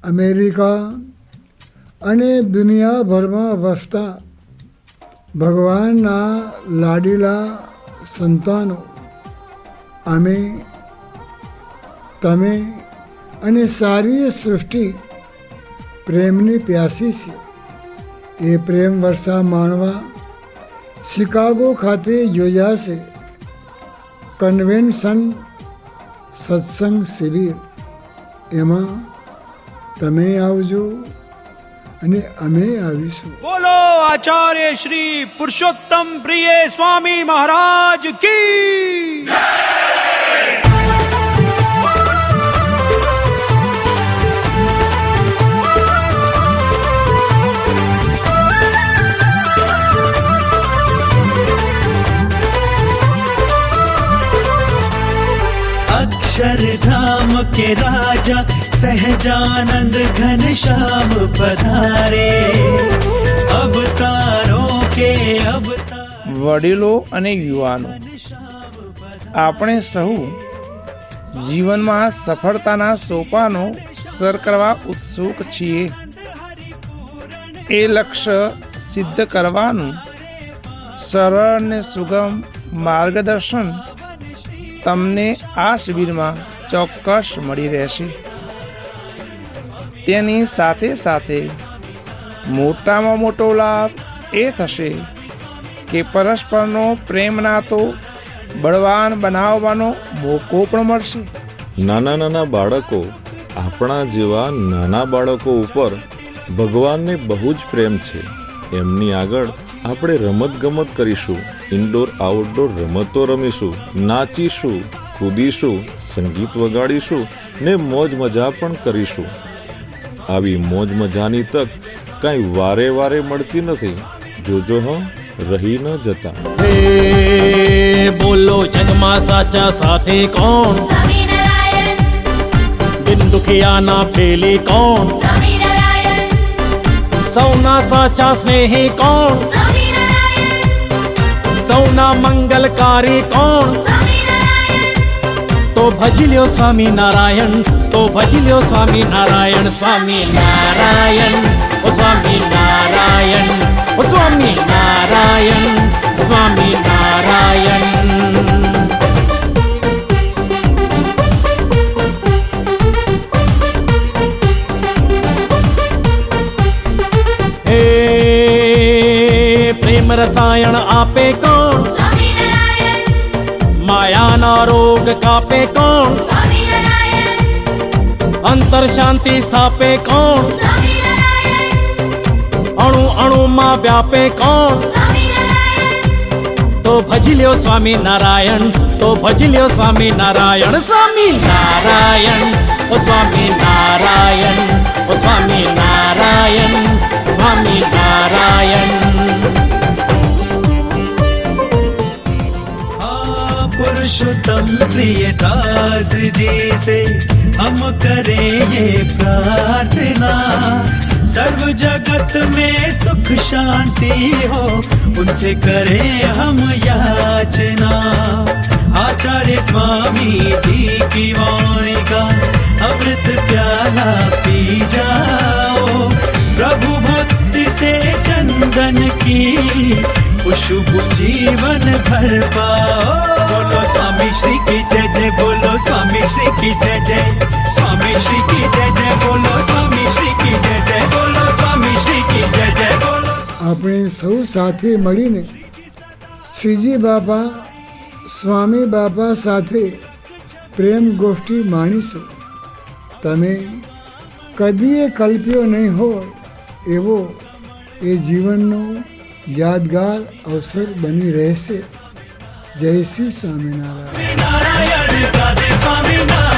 America અને દુનિયાભરમાં વસતા ભગવાનના લાડીલા સંતાનો અમે, તમે અને સારી સૃષ્ટિ પ્રેમની પ્યાસી છે. એ પ્રેમ વર્ષા માણવા શિકાગો ખાતે યોજાશે કન્વેન્શન સત્સંગ શિબિર. એમાં તમે આવજો અને અમે આવીશું. બોલો આચાર્ય શ્રી પુરુષોત્તમ પ્રિય સ્વામી મહારાજ કી જય. अक्षरधाम के राजा सहजानंद घनश्याम पधारे अवतारों के अवतार. વડીલો અને યુવાનો, આપણે સહુ જીવનમાં સફળતાના સોપાનો સર કરવા ઉત્સુક છીએ. એ લક્ષ્ય સિદ્ધ કરવાનું સરળ અને સુગમ માર્ગદર્શન તમને આ શિબિરમાં ચોક્કસ મળી રહેશે. તેની સાથે સાથે મોટામાં મોટો લાભ એ થશે કે પરસ્પરનો પ્રેમ નાતો બળવાન બનાવવાનો મોકો પણ મળશે. નાના નાના બાળકો, આપણા જેવા નાના બાળકો ઉપર ભગવાનને બહુ જ પ્રેમ છે. એમની આગળ આપણે રમતગમત કરીશું, ઇન્ડોર આઉટડોર રમતો રમીશું, નાચીશું, કૂદીશું, સંગીત વગાડીશું ને મોજ મજા પણ કરીશું. આવી મોજ મજાની તક કાંઈ વારે વારે મળતી નથી. જોજો હો, રહી ન જતા. હે બોલો જગમાં સાચા સાથે કોણ? સ્વામિનારાયણ. દિન દુખિયાના પેલી કોણ? સ્વામિનારાયણ. સૌના સાચા સ્નેહી કોણ? સ્વામિનારાયણ. સૌના મંગલકારી કોણ? સ્વામિનારાયણ. તો ભજી લ્યો સ્વામિનારાયણ, તો ભજી લ્યો સ્વામિનારાયણ. સ્વામિનારાયણ, ઓ સ્વામિનારાયણ, ઓ સ્વામિનારાયણ, સ્વામિનારાયણ. હે પ્રેમ રસાયણ આપે કોણ? સ્વામિનારાયણ. માયાના રોગ કાપે કોણ? સ્વામિનારાયણ. અંતર શાંતિ સ્થાપે કોણ? સ્વામિનારાયણ. અણુ અણુમાં વ્યાપે કોણ? સ્વામિનારાયણ. તો ભજી લ્યો સ્વામિનારાયણ, તો ભજી લ્યો સ્વામિનારાયણ. સ્વામિનારાયણ, ઓ સ્વામિનારાયણ, ઓ સ્વામિનારાયણ, સ્વામિનારાયણ. पुरुषोत्तम प्रिय दास जी से हम करें ये प्रार्थना, सर्व जगत में सुख शांति हो उनसे करें हम याचना. आचार्य स्वामी जी की वाणी का अमृत प्याला पी जाओ, प्रभु भक्ति से चंदन की शुभ जीवन भर पाओ. बोलो स्वामी श्री की जय जय, बोलो स्वामी श्री की जय जय, स्वामी श्री की जय जय, बोलो स्वामी श्री की जय जय, बोलो स्वामी श्री की जय जय, बोलो. આપણે સૌ સાથે મળીને શ્રીજી બાપા, સ્વામી બાપા સાથે પ્રેમ ગોષ્ઠી માણીશું. તમે કદીએ કલ્પ્યો નહીં હોય એવો એ જીવનનો યાદગાર અવસર બની રહેશે. જય શ્રી સ્વામિનારાયણ. नारायण का दे स्वामी नारायण.